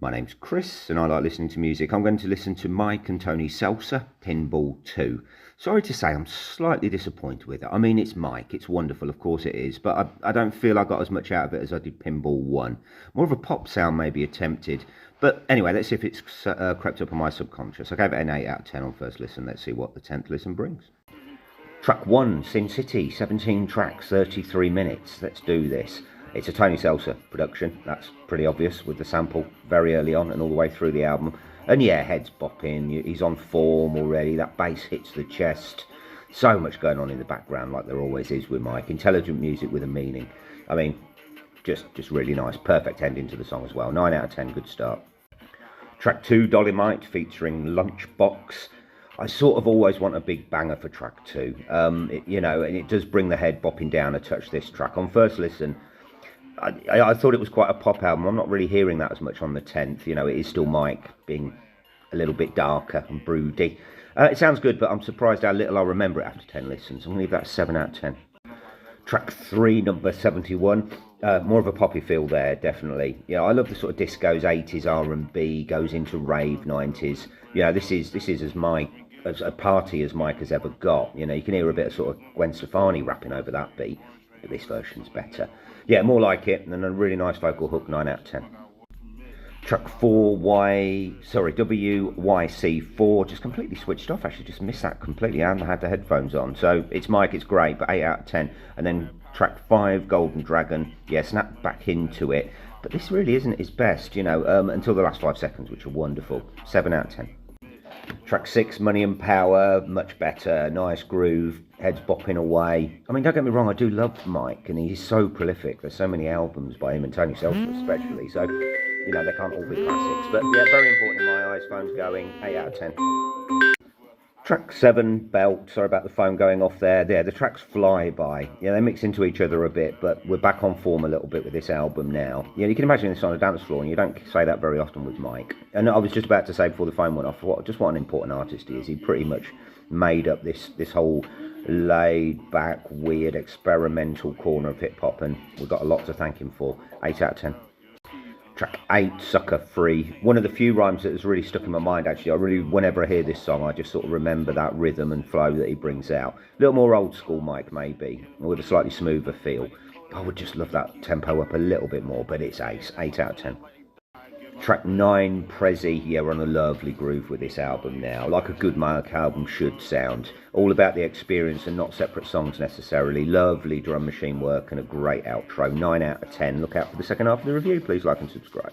My name's Chris and I like listening to music. I'm going to listen to Mike and Tony's Seltzer Pinball 2. Sorry to say I'm slightly disappointed with it. I mean, it's Mike, it's wonderful, of course it is, but I don't feel I got as much out of it as I did Pinball 1. More of a pop sound maybe attempted. But anyway, let's see if it's crept up on my subconscious. I gave it an 8 out of 10 on first listen. Let's see what the 10th listen brings. Track 1, Sin City, 17 tracks, 33 minutes. Let's do this. It's a Tony Seltzer production, that's pretty obvious with the sample very early on and all the way through the album. And yeah, head's bopping, he's on form already, that bass hits the chest. So much going on in the background like there always is with Mike. Intelligent music with a meaning. I mean, just really nice. Perfect ending to the song as well. 9 out of 10, good start. Track 2, Dolemite featuring Lunchbox. I sort of always want a big banger for track 2. You know, and it does bring the head bopping down a touch, this track. On first listen, I thought it was quite a pop album. I'm not really hearing that as much on the 10th. You know, it is still Mike being a little bit darker and broody. It sounds good, but I'm surprised how little I remember it after 10 listens. I'm going to leave that 7 out of 10. Track 3, number 71. More of a poppy feel there, definitely. Yeah, I love the sort of discos, 80s R&B, goes into rave, 90s. You know, this is as a party as Mike has ever got. You know, you can hear a bit of sort of Gwen Stefani rapping over that beat, but this version's better. Yeah, more like it, and a really nice vocal hook, 9 out of 10. Track 4, WYC4, just completely switched off, actually, just missed that completely. I had the headphones on, so it's Mike, it's great, but 8 out of 10. And then track 5, Golden Dragon, yeah, snap back into it, but this really isn't his best, you know, until the last 5 seconds, which are wonderful. 7 out of 10. Track 6, Money and Power, much better, nice groove, heads bopping away. I mean, don't get me wrong, I do love Mike, and he's so prolific. There's so many albums by him and Tony Seltzer especially, so, you know, they can't all be classics. But, yeah, very important in my eyes, phone's going, 8 out of 10. Track 7, Belt, sorry about the phone going off there. Yeah, the tracks fly by. Yeah, they mix into each other a bit, but we're back on form a little bit with this album now. Yeah, you can imagine this on a dance floor, and you don't say that very often with Mike. And I was just about to say before the phone went off, just what an important artist he is. He pretty much made up this whole laid-back, weird, experimental corner of hip-hop, and we've got a lot to thank him for. 8 out of 10. Track 8, Sucka-Free. One of the few rhymes that has really stuck in my mind, actually. Whenever I hear this song, I just sort of remember that rhythm and flow that he brings out. A little more old school Mike, maybe, with a slightly smoother feel. I would just love that tempo up a little bit more, but it's ace. 8 out of 10. Track 9, Prezzy. Yeah, we're on a lovely groove with this album now, like a good Mike album should sound. All about the experience and not separate songs necessarily. Lovely drum machine work and a great outro. 9 out of 10. Look out for the second half of the review. Please like and subscribe.